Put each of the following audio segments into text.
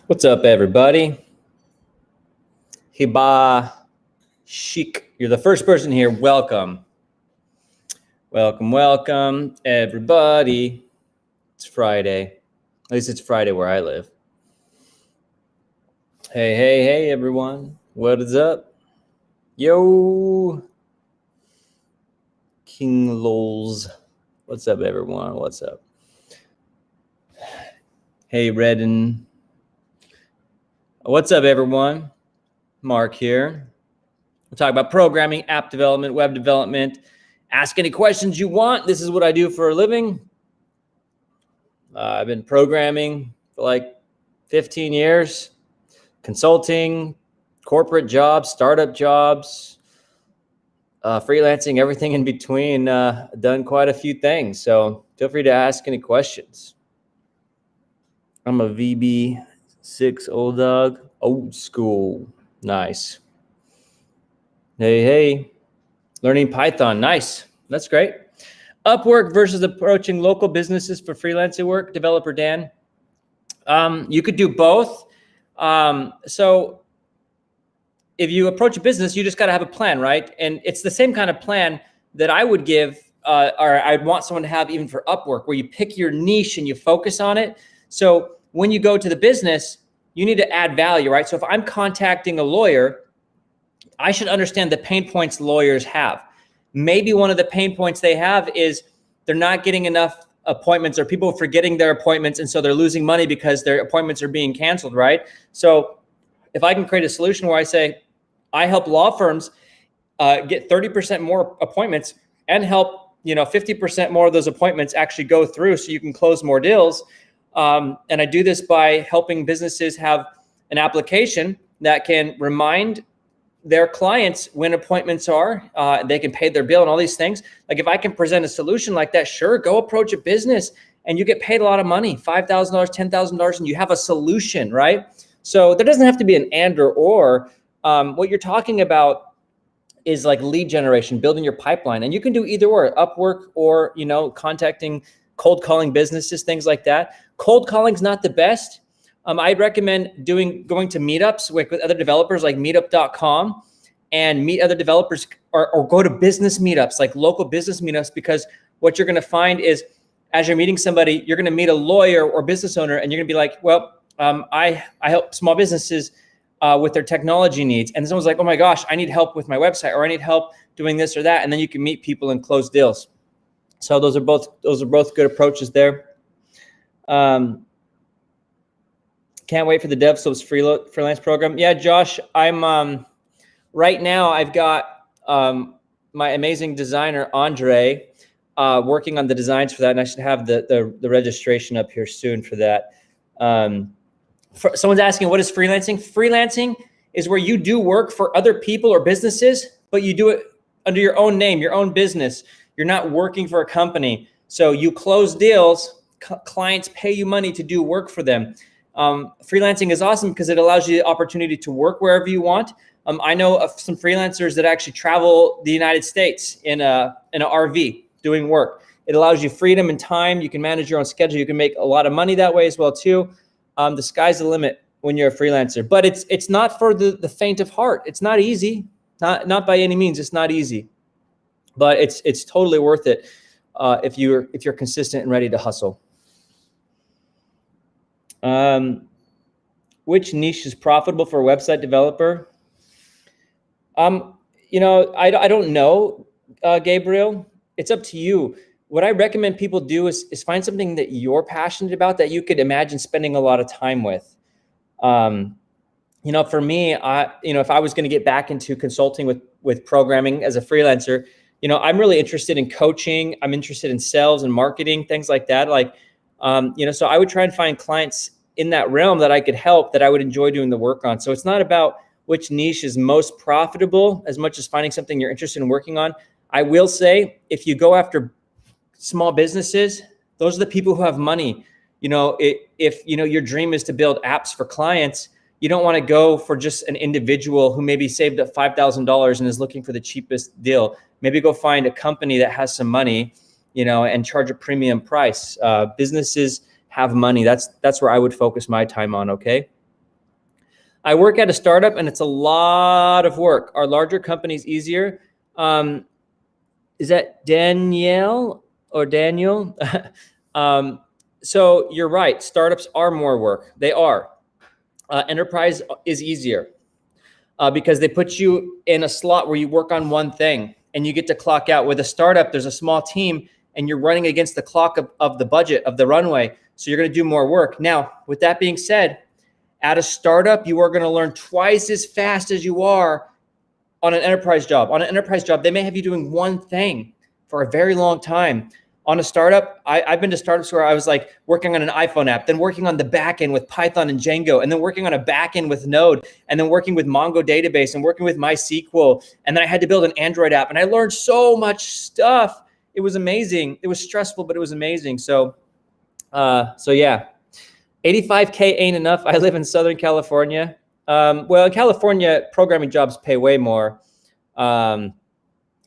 What's up, everybody? Hiba Chic. You're the first person here. Welcome. Welcome, everybody. It's Friday. At least it's Friday where I live. Hey, everyone. What is up? Yo. King Lols. What's up, everyone? What's up? Hey, Redden. What's up, everyone? Mark here. We'll talk about programming, app development, web development. Ask any questions you want. This is what I do for a living. I've been programming for like 15 years, consulting, corporate jobs, startup jobs, freelancing, everything in between. Done quite a few things. So feel free to ask any questions. I'm a VB6 old dog, old school. Nice. Hey. Learning Python. Nice. That's great. Upwork versus approaching local businesses for freelancing work. Developer Dan. You could do both. So if you approach a business, you just got to have a plan, right? And it's the same kind of plan that I would give, or I'd want someone to have even for Upwork, where you pick your niche and you focus on it. So when you go to the business, you need to add value, right? So if I'm contacting a lawyer, I should understand the pain points lawyers have. Maybe one of the pain points they have is they're not getting enough appointments, or people forgetting their appointments, and so they're losing money because their appointments are being canceled, right? So if I can create a solution where I say, I help law firms get 30% more appointments and help 50% more of those appointments actually go through so you can close more deals. And I do this by helping businesses have an application that can remind their clients when appointments are, they can pay their bill and all these things. Like if I can present a solution like that, sure, go approach a business and you get paid a lot of money, $5,000, $10,000, and you have a solution, right? So there doesn't have to be an and or. What you're talking about is like lead generation, building your pipeline. And you can do either or, Upwork or, contacting, cold calling businesses, things like that. Cold calling's not the best. I'd recommend going to meetups with other developers like meetup.com and meet other developers, or go to business meetups, like local business meetups, because what you're going to find is as you're meeting somebody, you're going to meet a lawyer or business owner, and you're going to be like, well, I help small businesses with their technology needs. And someone's like, oh my gosh, I need help with my website, or I need help doing this or that. And then you can meet people and close deals. So those are both good approaches there. Can't wait for the DevSlopes freelance program. Yeah, Josh, I'm right now I've got my amazing designer, Andre, working on the designs for that. And I should have the registration up here soon for that. Someone's asking, what is freelancing? Freelancing is where you do work for other people or businesses, but you do it under your own name, your own business. You're not working for a company. So you close deals, clients pay you money to do work for them. Freelancing is awesome because it allows you the opportunity to work wherever you want. I know of some freelancers that actually travel the United States in an RV doing work. It allows you freedom and time. You can manage your own schedule. You can make a lot of money that way as well too. The sky's the limit when you're a freelancer, but it's not for the faint of heart. It's not easy, not by any means. It's not easy, but it's totally worth it if you're consistent and ready to hustle. Which niche is profitable for a website developer? I don't know, Gabriel. It's up to you. What I recommend people do is find something that you're passionate about, that you could imagine spending a lot of time with. For me, if I was going to get back into consulting with programming as a freelancer, I'm really interested in coaching. I'm interested in sales and marketing, things like that. So I would try and find clients in that realm that I could help, that I would enjoy doing the work on. So it's not about which niche is most profitable as much as finding something you're interested in working on. I will say, if you go after small businesses, those are the people who have money. If your dream is to build apps for clients, you don't want to go for just an individual who maybe saved up $5,000 and is looking for the cheapest deal. Maybe go find a company that has some money, and charge a premium price. Businesses have money. That's where I would focus my time on. Okay. I work at a startup and it's a lot of work. Are larger companies easier? Is that Danielle or Daniel? So you're right. Startups are more work. They are. Enterprise is easier because they put you in a slot where you work on one thing and you get to clock out. With a startup, there's a small team and you're running against the clock of the budget of the runway. So you're going to do more work. Now, with that being said, at a startup, you are going to learn twice as fast as you are on an enterprise job. On an enterprise job, they may have you doing one thing for a very long time. On a startup, I've been to startups where I was like working on an iPhone app, then working on the back end with Python and Django, and then working on a back end with Node, and then working with Mongo database and working with MySQL. And then I had to build an Android app, and I learned so much stuff. It was amazing. It was stressful, but it was amazing. So yeah, 85K ain't enough. I live in Southern California. Well, in California, programming jobs pay way more.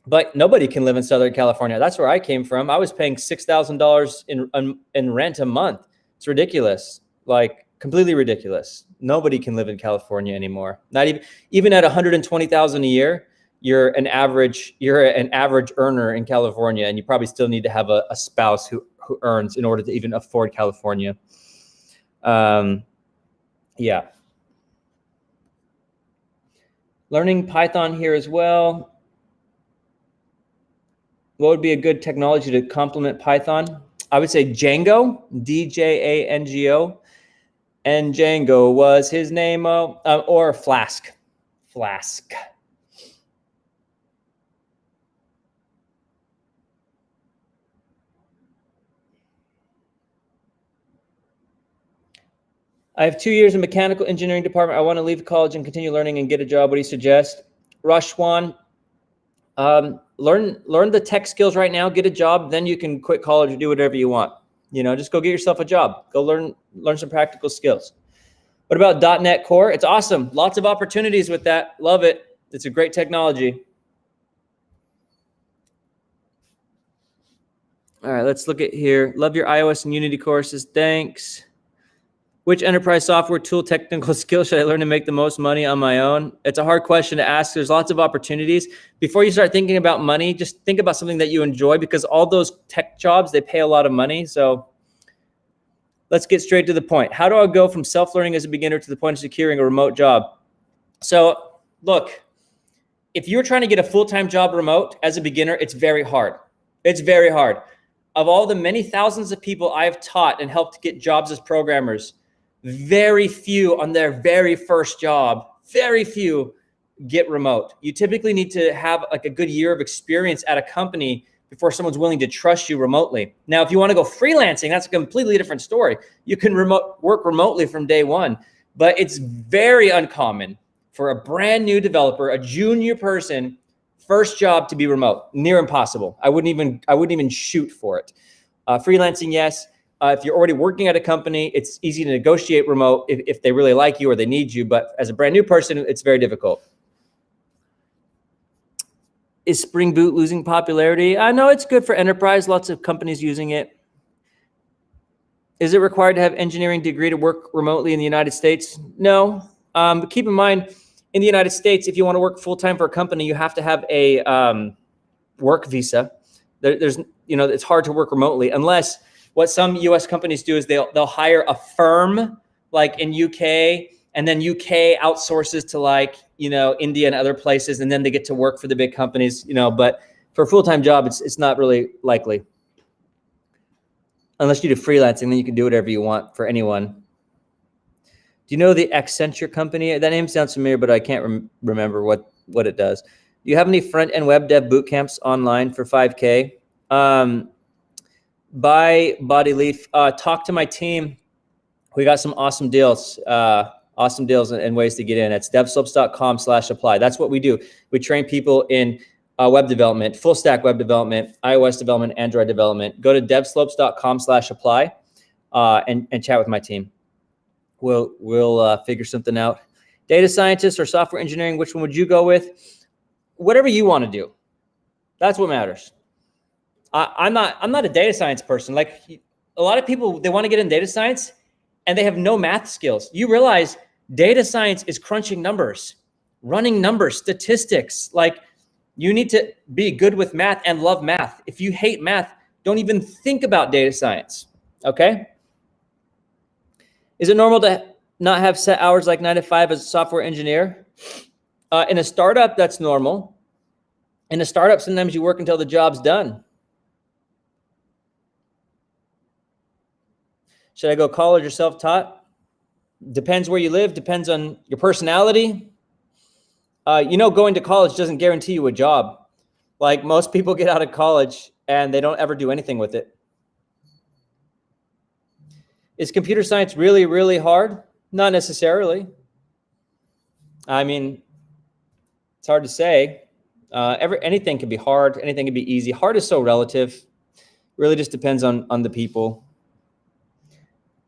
But nobody can live in Southern California. That's where I came from. I was paying $6,000 in rent a month. It's ridiculous, like completely ridiculous. Nobody can live in California anymore. Not even at $120,000 a year. You're an average earner in California, and you probably still need to have a spouse who earns in order to even afford California. Yeah. Learning Python here as well. What would be a good technology to complement Python? I would say Django, Django. And Django was his name, or Flask. Flask. I have 2 years in mechanical engineering department. I want to leave college and continue learning and get a job. What do you suggest? Rashwan, learn the tech skills right now, get a job, then you can quit college or do whatever you want. You know, just go get yourself a job. Go learn some practical skills. What about .NET Core? It's awesome. Lots of opportunities with that. Love it. It's a great technology. All right, let's look at here. Love your iOS and Unity courses. Thanks. Which enterprise software tool technical skill should I learn to make the most money on my own? It's a hard question to ask. There's lots of opportunities. Before you start thinking about money, just think about something that you enjoy, because all those tech jobs, they pay a lot of money. So let's get straight to the point. How do I go from self-learning as a beginner to the point of securing a remote job? So look, if you're trying to get a full-time job remote as a beginner, it's very hard. It's very hard. Of all the many thousands of people I've taught and helped get jobs as programmers, very few on their very first job, very few get remote. You typically need to have like a good year of experience at a company before someone's willing to trust you remotely. Now, if you want to go freelancing, that's a completely different story. You can work remotely from day one, but it's very uncommon for a brand new developer, a junior person, first job to be remote. Near impossible. I wouldn't even shoot for it. Freelancing, yes. If you're already working at a company, it's easy to negotiate remote if they really like you or they need you. But as a brand new person, it's very difficult. Is Spring Boot losing popularity? I know it's good for enterprise. Lots of companies using it. Is it required to have engineering degree to work remotely in the United States? No. But keep in mind, in the United States, if you want to work full-time for a company, you have to have a work visa. It's hard to work remotely unless what some US companies do is they'll hire a firm like in UK, and then UK outsources to like, India and other places, and then they get to work for the big companies, but for a full-time job, it's not really likely. Unless you do freelancing, then you can do whatever you want for anyone. Do you know the Accenture company? That name sounds familiar, but I can't remember what it does. Do you have any front-end web dev boot camps online for 5K? Buy Body Leaf. Talk to my team. We got some awesome deals and ways to get in. It's devslopes.com/apply. That's what we do. We train people in web development, full stack web development, iOS development, Android development. Go to devslopes.com/apply and chat with my team. We'll figure something out. Data scientist or software engineering, which one would you go with? Whatever you want to do. That's what matters. I'm not a data science person. Like a lot of people, they want to get in data science and they have no math skills. You realize Data science is crunching numbers, running numbers, statistics. Like, you need to be good with math and love math. If you hate math, don't even think about data science, okay? Is it normal to not have set hours like 9 to 5 as a software engineer? In a startup, that's normal. In a startup, sometimes you work until the job's done. Should I go college or self-taught? Depends where you live, depends on your personality. Going to college doesn't guarantee you a job. Like, most people get out of college and they don't ever do anything with it. Is computer science really, really hard? Not necessarily. I mean, it's hard to say. Anything can be hard, anything can be easy. Hard is so relative. Really just depends on the people.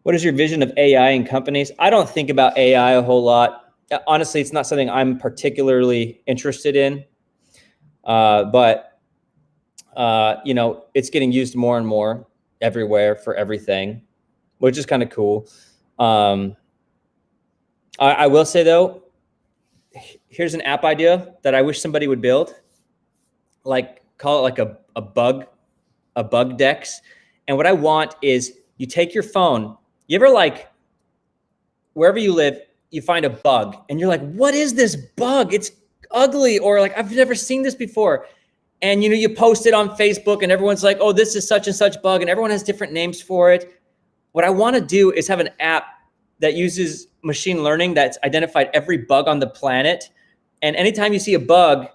What is your vision of AI in companies? I don't think about AI a whole lot. Honestly, it's not something I'm particularly interested in. But it's getting used more and more everywhere for everything, which is kind of cool. I will say though, here's an app idea that I wish somebody would build. Like, call it like a bug dex. And what I want is, you take your phone. You ever, like, wherever you live, you find a bug and you're like, what is this bug? It's ugly, or like, I've never seen this before. And you post it on Facebook and everyone's like, oh, this is such and such bug, and everyone has different names for it. What I want to do is have an app that uses machine learning that's identified every bug on the planet. And anytime you see a bug,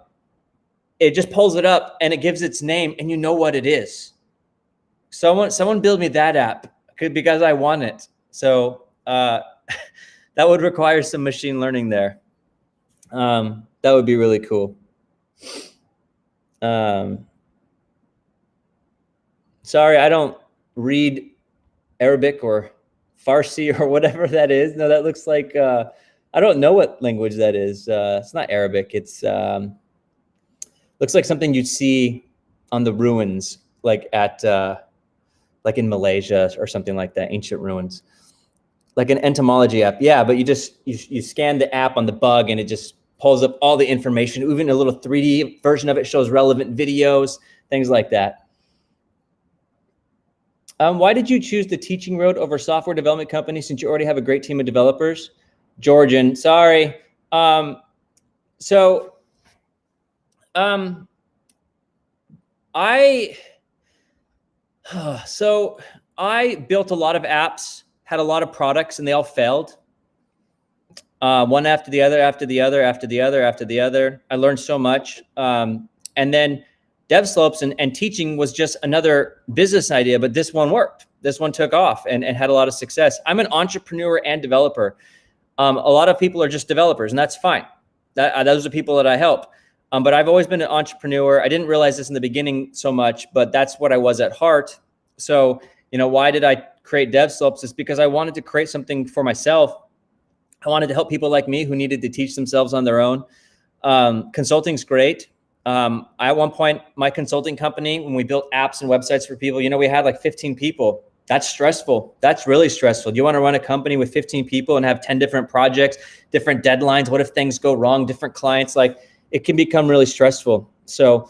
it just pulls it up and it gives its name, and you know what it is. Someone build me that app, because I want it. So that would require some machine learning there. That would be really cool. Sorry, I don't read Arabic or Farsi or whatever that is. No, that looks like, I don't know what language that is. It's not Arabic. It's looks like something you'd see on the ruins, like like in Malaysia or something like that, ancient ruins. Like an entomology app. Yeah, but you scan the app on the bug and it just pulls up all the information. Even a little 3D version of it shows relevant videos, things like that. Why did you choose the teaching road over software development company since you already have a great team of developers? Georgian, sorry. I built a lot of apps, had a lot of products, and they all failed. One after the other, after the other, after the other, after the other. I learned so much. And then DevSlopes and teaching was just another business idea, but this one worked. This one took off and had a lot of success. I'm an entrepreneur and developer. A lot of people are just developers, and that's fine. Those are people that I help. But I've always been an entrepreneur. I didn't realize this in the beginning so much, but that's what I was at heart. So, why did I create DevSlopes? It's because I wanted to create something for myself. I wanted to help people like me who needed to teach themselves on their own. Consulting's great. At one point, my consulting company, when we built apps and websites for people, we had like 15 people. That's stressful. That's really stressful. You want to run a company with 15 people and have 10 different projects, different deadlines. What if things go wrong? Different clients, like, it can become really stressful. So,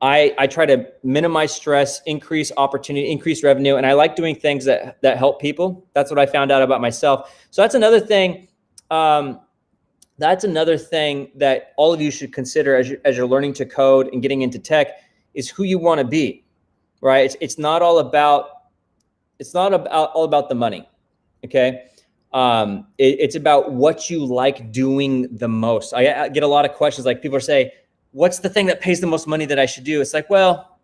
I try to minimize stress, increase opportunity, increase revenue. And I like doing things that help people. That's what I found out about myself. So that's another thing. That's another thing that all of you should consider as you're learning to code and getting into tech, is who you want to be, right? It's not all about the money. Okay. It's about what you like doing the most. I get a lot of questions, like, people say, what's the thing that pays the most money that I should do? It's like, well,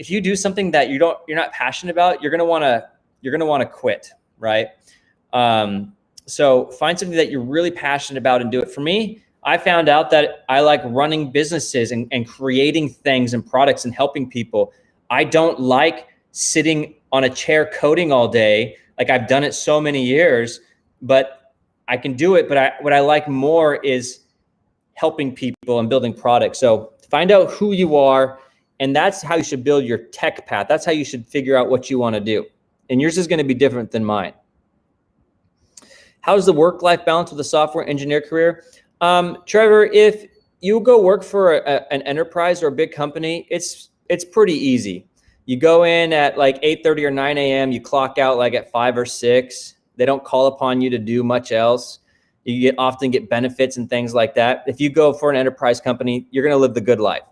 if you do something that you're not passionate about, you're going to want to quit. Right. So find something that you're really passionate about and do it. For me, I found out that I like running businesses and creating things and products and helping people. I don't like sitting on a chair coding all day. Like, I've done it so many years, but I can do it. But what I like more is helping people and building products. So find out who you are, and that's how you should build your tech path. That's how you should figure out what you want to do. And yours is going to be different than mine. How's the work-life balance with a software engineer career? Trevor, if you go work for an enterprise or a big company, it's pretty easy. You go in at like 8:30 or 9 a.m., you clock out like at 5 or 6. They don't call upon you to do much else. You often get benefits and things like that. If you go for an enterprise company, you're going to live the good life.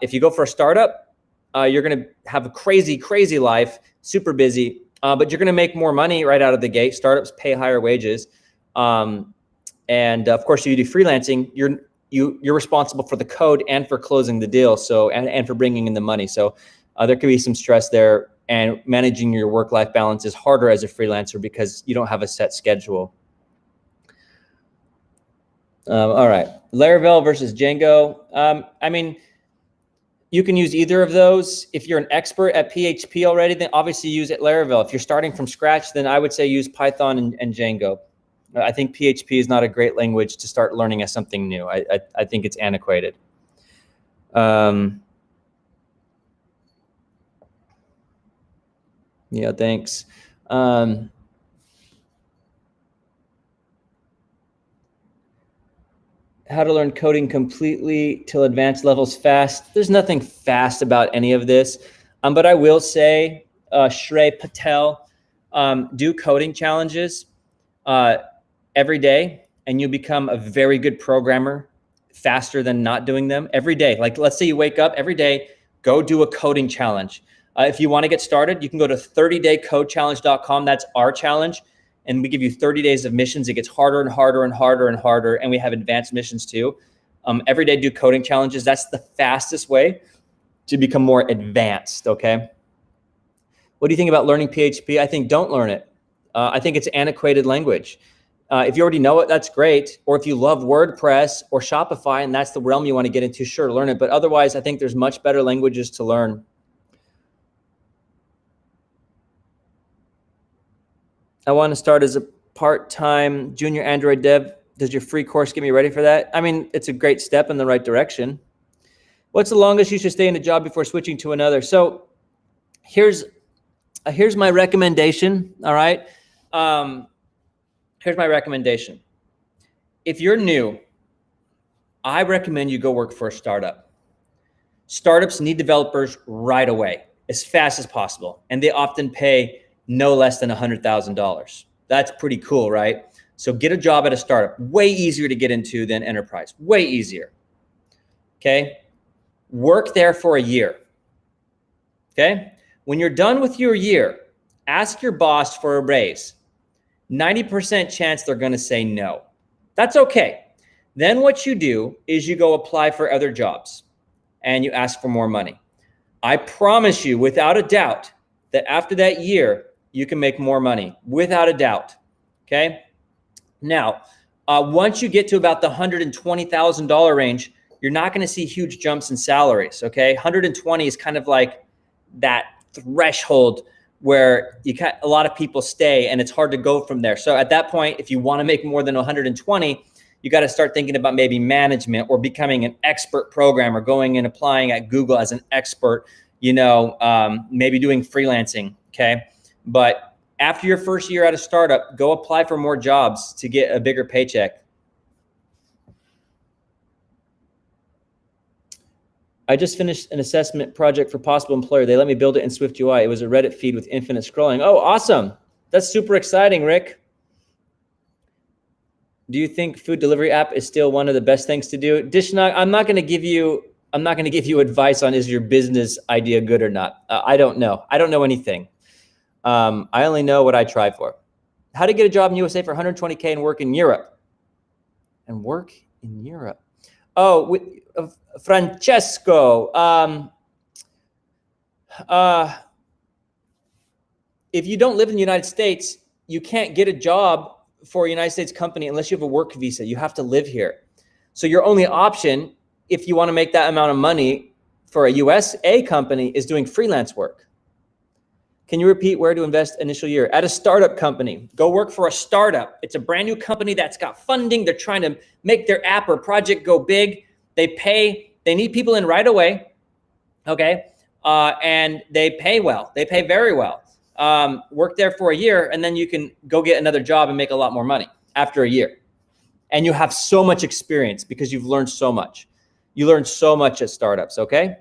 If you go for a startup, you're going to have a crazy, crazy life, super busy, but you're going to make more money right out of the gate. Startups pay higher wages. And of course, if you do freelancing, you're responsible for the code and for closing the deal. So, and for bringing in the money. So there could be some stress there, and managing your work-life balance is harder as a freelancer because you don't have a set schedule. All right, Laravel versus Django. I mean, you can use either of those. If you're an expert at PHP already, then obviously use Laravel. If you're starting from scratch, then I would say use Python and Django. I think PHP is not a great language to start learning as something new. I think it's antiquated. Yeah, thanks. How to learn coding completely till advanced levels fast. There's nothing fast about any of this. But I will say, Shrey Patel, do coding challenges every day, and you become a very good programmer faster than not doing them every day. Like, let's say you wake up every day, go do a coding challenge. If you want to get started, you can go to 30daycodechallenge.com. That's our challenge. And we give you 30 days of missions. It gets harder and harder and harder and harder. And we have advanced missions too. Every day do coding challenges. That's the fastest way to become more advanced, okay? What do you think about learning PHP? I think don't learn it. I think it's antiquated language. If you already know it, that's great. Or if you love WordPress or Shopify and that's the realm you want to get into, sure, learn it. But otherwise, I think there's much better languages to learn. I want to start as a part-time junior Android dev. Does your free course get me ready for that? I mean, it's a great step in the right direction. What's the longest you should stay in a job before switching to another? So here's my recommendation, all right? Here's my recommendation. If you're new, I recommend you go work for a startup. Startups need developers right away, as fast as possible. And they often pay no less than $100,000. That's pretty cool, right? So get a job at a startup. Way easier to get into than enterprise. Way easier. Okay? Work there for a year. Okay? When you're done with your year, ask your boss for a raise. 90% chance they're going to say no. That's okay. Then what you do is you go apply for other jobs and you ask for more money. I promise you, without a doubt, that after that year, you can make more money, without a doubt, okay? Now, once you get to about the $120,000 range, you're not gonna see huge jumps in salaries, okay? 120 is kind of like that threshold where a lot of people stay and it's hard to go from there. So at that point, if you wanna make more than 120, you gotta start thinking about maybe management or becoming an expert programmer, going and applying at Google as an expert, maybe doing freelancing, okay? But after your first year at a startup, go apply for more jobs to get a bigger paycheck. I just finished an assessment project for Possible Employer. They let me build it in Swift UI. It was a Reddit feed with infinite scrolling. Oh, awesome. That's super exciting, Rick. Do you think food delivery app is still one of the best things to do? Dishnak, I'm not going to give you advice on is your business idea good or not. I don't know. I don't know anything. I only know what I try for. How to get a job in USA for 120K and work in Europe. Oh, with Francesco. If you don't live in the United States, you can't get a job for a United States company unless you have a work visa. You have to live here. So your only option, if you want to make that amount of money for a USA company, is doing freelance work. Can you repeat where to invest initial year? At a startup company. Go work for a startup. It's a brand new company that's got funding. They're trying to make their app or project go big. They need people in right away, okay? And they pay well. They pay very well. work there for a year, and then you can go get another job and make a lot more money after a year. And you have so much experience because you've learned so much. You learn so much at startups, okay?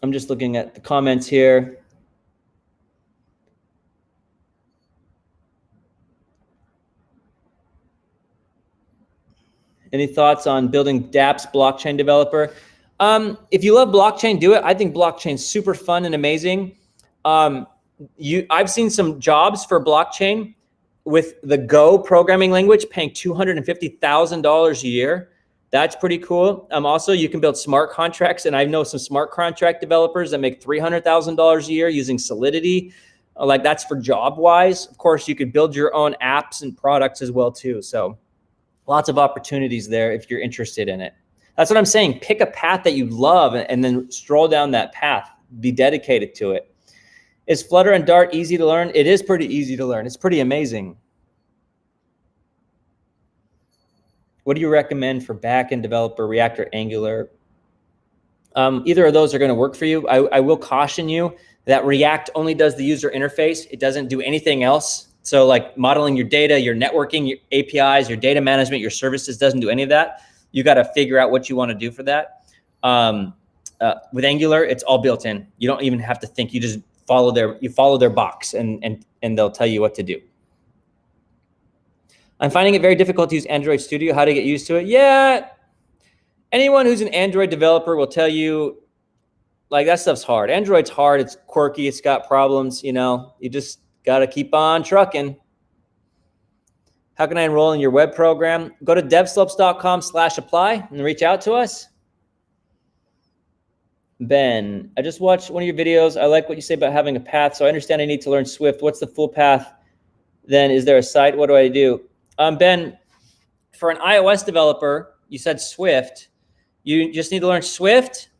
I'm just looking at the comments here. Any thoughts on building dApps blockchain developer? If you love blockchain, do it. I think blockchain's super fun and amazing. I've seen some jobs for blockchain with the Go programming language paying $250,000 a year. That's pretty cool. Also, you can build smart contracts, and I know some smart contract developers that make $300,000 a year using Solidity. Like that's for job wise. Of course, you could build your own apps and products as well too. So lots of opportunities there if you're interested in it. That's what I'm saying. Pick a path that you love and then stroll down that path. Be dedicated to it. Is Flutter and Dart easy to learn? It is pretty easy to learn. It's pretty amazing. What do you recommend for backend developer, React or Angular? Either of those are going to work for you. I will caution you that React only does the user interface. It doesn't do anything else. So like modeling your data, your networking, your APIs, your data management, your services doesn't do any of that. You got to figure out what you want to do for that. With Angular, it's all built in. You don't even have to think. You just follow their box and they'll tell you what to do. I'm finding it very difficult to use Android Studio. How to get used to it? Yeah, anyone who's an Android developer will tell you, like, that stuff's hard. Android's hard. It's quirky. It's got problems. You know, you just got to keep on trucking. How can I enroll in your web program? Go to devslopes.com/apply and reach out to us. Ben, I just watched one of your videos. I like what you say about having a path. So I understand I need to learn Swift. What's the full path? Then is there a site? What do I do? Ben, for an iOS developer, you said Swift. You just need to learn Swift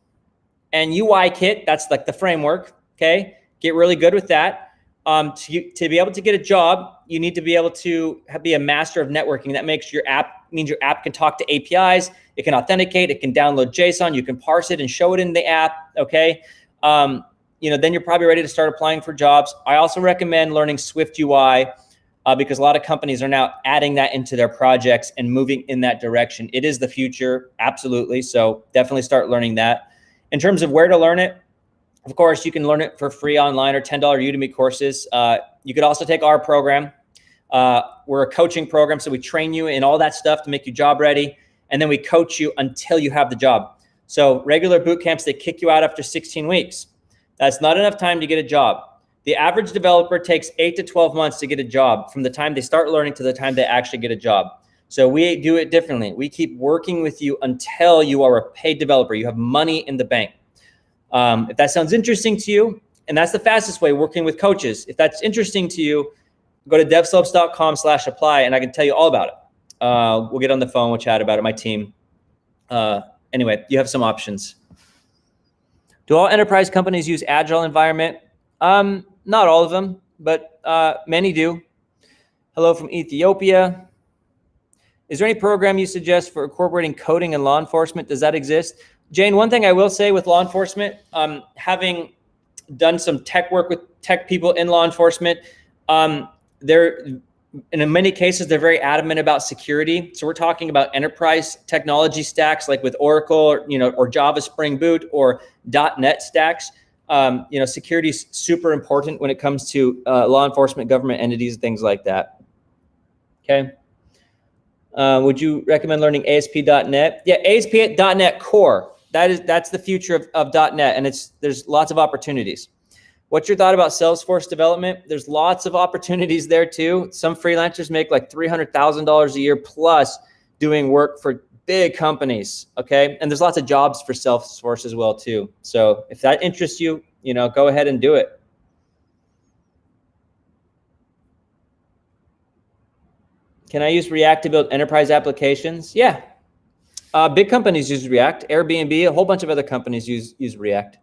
and UIKit. That's like the framework. Okay. Get really good with that. To be able to get a job, you need to be able to be a master of networking. That means your app can talk to APIs. It can authenticate. It can download JSON. You can parse it and show it in the app. Okay. Then you're probably ready to start applying for jobs. I also recommend learning Swift UI because a lot of companies are now adding that into their projects and moving in that direction. It is the future. Absolutely. So definitely start learning that. In terms of where to learn it, of course, you can learn it for free online or $10 Udemy courses. You could also take our program. We're a coaching program, so we train you in all that stuff to make you job ready, and then we coach you until you have the job. So regular boot camps, they kick you out after 16 weeks. That's not enough time to get a job. The average developer takes 8 to 12 months to get a job from the time they start learning to the time they actually get a job. So we do it differently. We keep working with you until you are a paid developer. You have money in the bank. If that sounds interesting to you, and that's the fastest way, working with coaches. If that's interesting to you, go to devslopes.com/apply and I can tell you all about it. We'll get on the phone, we'll chat about it, my team. Anyway, you have some options. Do all enterprise companies use Agile environment? Not all of them, but many do. Hello from Ethiopia. Is there any program you suggest for incorporating coding in law enforcement? Does that exist? Jane, one thing I will say with law enforcement, having done some tech work with tech people in law enforcement, in many cases, they're very adamant about security. So we're talking about enterprise technology stacks like with Oracle or Java Spring Boot or .NET stacks. Security is super important when it comes to law enforcement, government entities, things like that. Okay. Would you recommend learning ASP.NET? Yeah, ASP.NET Core. That's the future of .NET, and there's lots of opportunities. What's your thought about Salesforce development? There's lots of opportunities there too. Some freelancers make like $300,000 a year plus doing work for big companies. Okay, and there's lots of jobs for Salesforce as well too. So if that interests you, go ahead and do it. Can I use React to build enterprise applications? Yeah. Big companies use React. Airbnb, a whole bunch of other companies use React.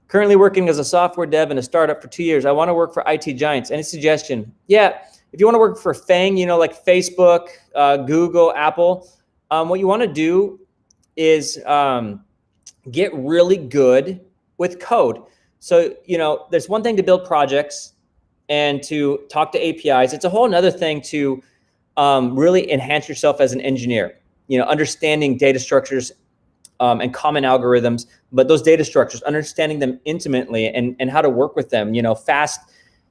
Currently working as a software dev in a startup for 2 years. I want to work for IT giants. Any suggestion? Yeah. If you want to work for FANG, like Facebook, Google, Apple, what you want to do is get really good with code. So, there's one thing to build projects and to talk to APIs. It's a whole nother thing to really enhance yourself as an engineer, understanding data structures and common algorithms, but those data structures, understanding them intimately and how to work with them, fast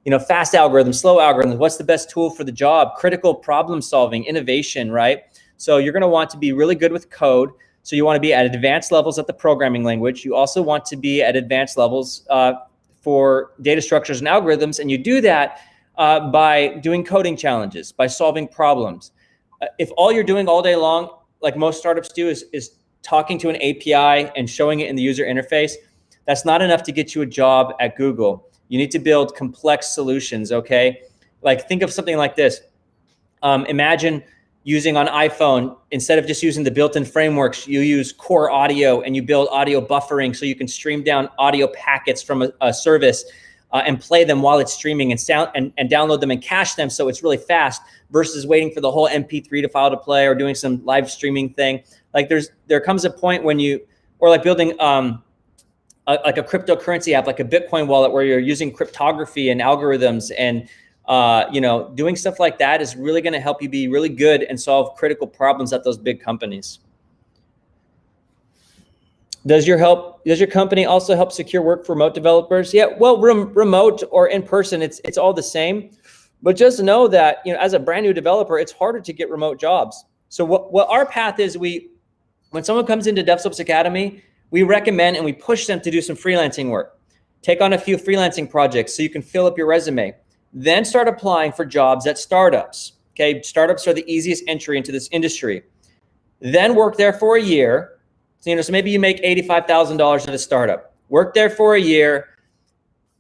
algorithms, slow algorithms, what's the best tool for the job, critical problem solving, innovation, right? So you're gonna want to be really good with code. So you wanna be at advanced levels at the programming language. You also want to be at advanced levels for data structures and algorithms. And you do that by doing coding challenges, by solving problems. If all you're doing all day long, like most startups do, is talking to an API and showing it in the user interface, that's not enough to get you a job at Google. You need to build complex solutions, okay? Like think of something like this. Imagine using on iPhone, instead of just using the built-in frameworks, you use core audio and you build audio buffering so you can stream down audio packets from a service and play them while it's streaming and download them and cache them so it's really fast versus waiting for the whole MP3 to file to play or doing some live streaming thing. Like there comes a point when or like building like a cryptocurrency app, like a Bitcoin wallet where you're using cryptography and algorithms and doing stuff like that is really going to help you be really good and solve critical problems at those big companies. Does your company also help secure work for remote developers? Yeah, well, remote or in person, it's all the same. But just know that as a brand new developer, it's harder to get remote jobs. So what our path is, when someone comes into DevSops Academy, we recommend and we push them to do some freelancing work. Take on a few freelancing projects so you can fill up your resume. Then start applying for jobs at startups. Okay, startups are the easiest entry into this industry. Then work there for a year. So maybe you make $85,000 at a startup. Work there for a year.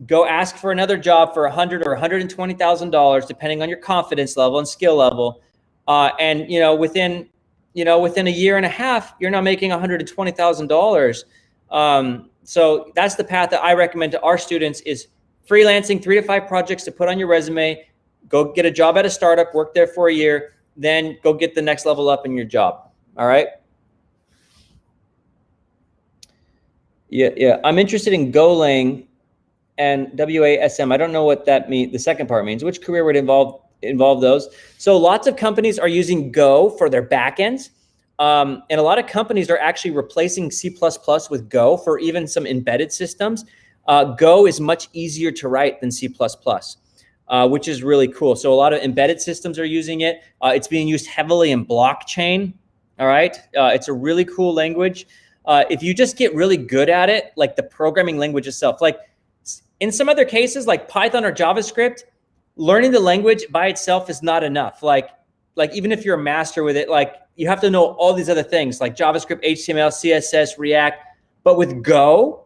Go ask for another job for $100,000 or $120,000, depending on your confidence level and skill level. And within a year and a half, you're now making $120,000. So that's the path that I recommend to our students: is freelancing 3 to 5 projects to put on your resume. Go get a job at a startup, work there for a year, then go get the next level up in your job. All right. Yeah. I'm interested in Golang and WASM. I don't know what that means. The second part means. Which career would involve those? So lots of companies are using Go for their backends. And a lot of companies are actually replacing C++ with Go for even some embedded systems. Go is much easier to write than C++, which is really cool. So a lot of embedded systems are using it. It's being used heavily in blockchain. All right. It's a really cool language. If you just get really good at it, like the programming language itself, like in some other cases, like Python or JavaScript, learning the language by itself is not enough. Like even if you're a master with it, like you have to know all these other things like JavaScript, HTML, CSS, React. But with Go,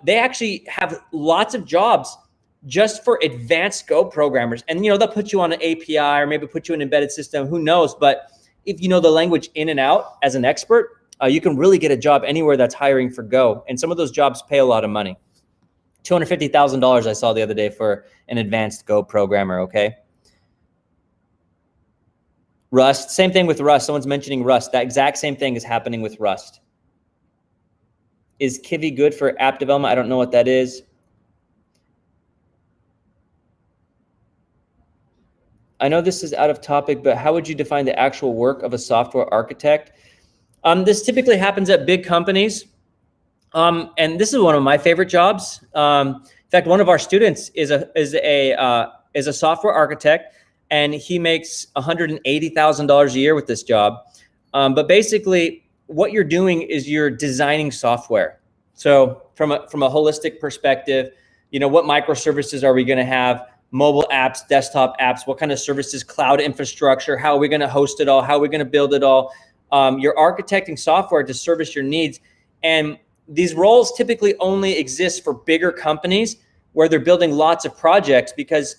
they actually have lots of jobs just for advanced Go programmers. And they'll put you on an API or maybe put you in an embedded system, who knows? But if you know the language in and out as an expert, you can really get a job anywhere that's hiring for Go. And some of those jobs pay a lot of money. $250,000 I saw the other day for an advanced Go programmer, okay? Rust, same thing with Rust. Someone's mentioning Rust. That exact same thing is happening with Rust. Is Kivy good for app development? I don't know what that is. I know this is out of topic, but how would you define the actual work of a software architect? This typically happens at big companies. And this is one of my favorite jobs. In fact, one of our students is a software architect, and he makes $180,000 a year with this job. But basically, what you're doing is you're designing software. So from a holistic perspective, what microservices are we going to have? Mobile apps, desktop apps, what kind of services, cloud infrastructure, how are we going to host it all? How are we going to build it all? You're architecting software to service your needs. And these roles typically only exist for bigger companies where they're building lots of projects because,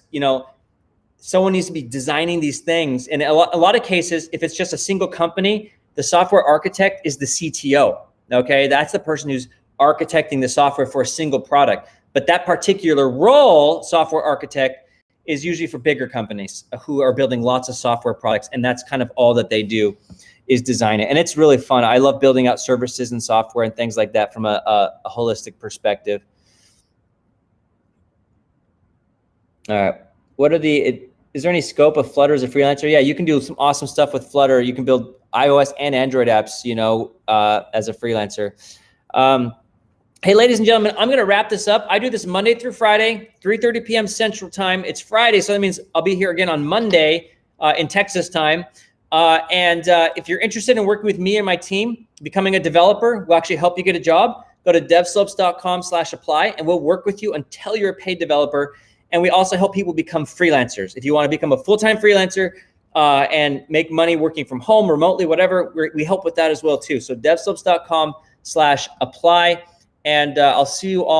someone needs to be designing these things. And a lot of cases, if it's just a single company, the software architect is the CTO, okay? That's the person who's architecting the software for a single product. But that particular role, software architect, is usually for bigger companies who are building lots of software products, and that's kind of all that they do. is design it. And it's really fun. I love building out services and software and things like that from a holistic perspective. All right. Is there any scope of Flutter as a freelancer? Yeah, you can do some awesome stuff with Flutter. You can build iOS and Android apps, as a freelancer. Hey, ladies and gentlemen, I'm going to wrap this up. I do this Monday through Friday, 3:30 p.m. Central Time. It's Friday, so that means I'll be here again on Monday in Texas time. And if you're interested in working with me and my team, becoming a developer, we'll actually help you get a job. Go to devslopes.com/apply, and we'll work with you until you're a paid developer. And we also help people become freelancers. If you want to become a full-time freelancer and make money working from home, remotely, whatever, we help with that as well too. So devslopes.com/apply. And I'll see you all.